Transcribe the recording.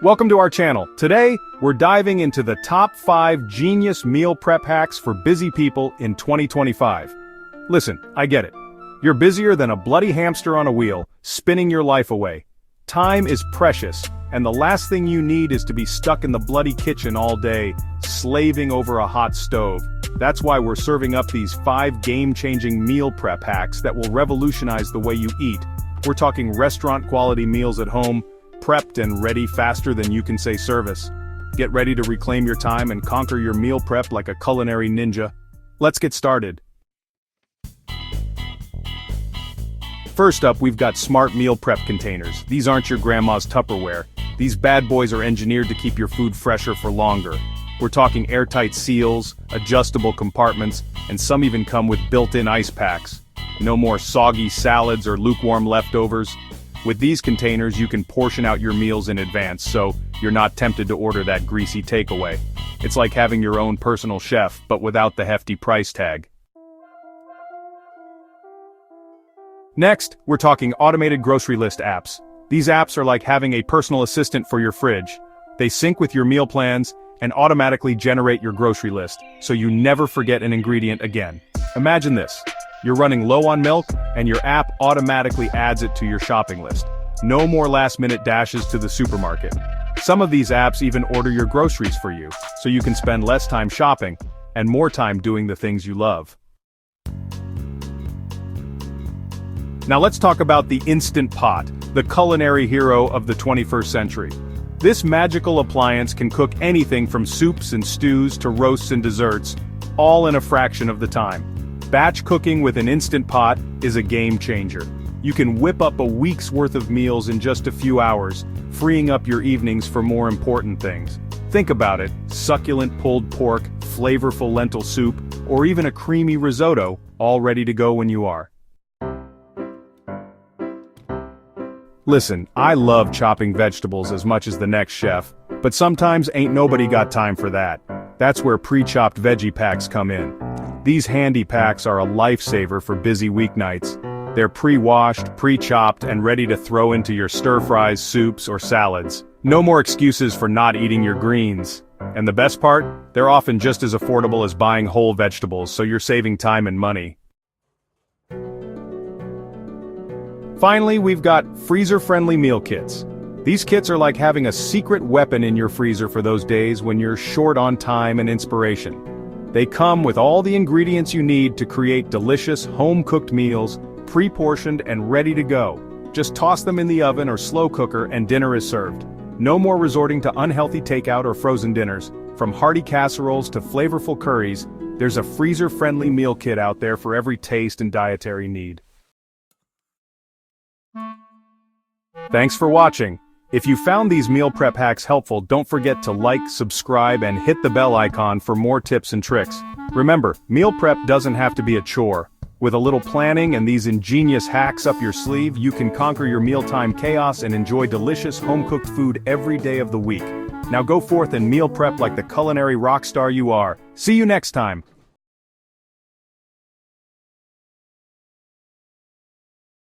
Welcome to our channel. Today, we're diving into the top 5 genius meal prep hacks for busy people in 2025. Listen, I get it. You're busier than a bloody hamster on a wheel, spinning your life away. Time is precious, and the last thing you need is to be stuck in the bloody kitchen all day, slaving over a hot stove. That's why we're serving up these 5 game-changing meal prep hacks that will revolutionize the way you eat. We're talking restaurant-quality meals at home, prepped and ready faster than you can say service. Get ready to reclaim your time and conquer your meal prep like a culinary ninja. Let's get started. First up, we've got smart meal prep containers. These aren't your grandma's Tupperware. These bad boys are engineered to keep your food fresher for longer. We're talking airtight seals, adjustable compartments, and some even come with built-in ice packs. No more soggy salads or lukewarm leftovers. With these containers, you can portion out your meals in advance, so you're not tempted to order that greasy takeaway. It's like having your own personal chef, but without the hefty price tag. Next, we're talking automated grocery list apps. These apps are like having a personal assistant for your fridge. They sync with your meal plans and automatically generate your grocery list, so you never forget an ingredient again. Imagine this. You're running low on milk, and your app automatically adds it to your shopping list. No more last-minute dashes to the supermarket. Some of these apps even order your groceries for you, so you can spend less time shopping and more time doing the things you love. Now let's talk about the Instant Pot, the culinary hero of the 21st century. This magical appliance can cook anything from soups and stews to roasts and desserts, all in a fraction of the time. Batch cooking with an Instant Pot is a game changer. You can whip up a week's worth of meals in just a few hours, freeing up your evenings for more important things. Think about it, succulent pulled pork, flavorful lentil soup, or even a creamy risotto, all ready to go when you are. Listen, I love chopping vegetables as much as the next chef, but sometimes ain't nobody got time for that. That's where pre-chopped veggie packs come in. These handy packs are a lifesaver for busy weeknights. They're pre-washed, pre-chopped, and ready to throw into your stir-fries, soups, or salads. No more excuses for not eating your greens. And the best part? They're often just as affordable as buying whole vegetables, so you're saving time and money. Finally, we've got freezer-friendly meal kits. These kits are like having a secret weapon in your freezer for those days when you're short on time and inspiration. They come with all the ingredients you need to create delicious, home-cooked meals, pre-portioned and ready to go. Just toss them in the oven or slow cooker and dinner is served. No more resorting to unhealthy takeout or frozen dinners. From hearty casseroles to flavorful curries, there's a freezer-friendly meal kit out there for every taste and dietary need. Thanks for watching. If you found these meal prep hacks helpful, don't forget to like, subscribe, and hit the bell icon for more tips and tricks. Remember, meal prep doesn't have to be a chore. With a little planning and these ingenious hacks up your sleeve, you can conquer your mealtime chaos and enjoy delicious home-cooked food every day of the week. Now go forth and meal prep like the culinary rock star you are. See you next time.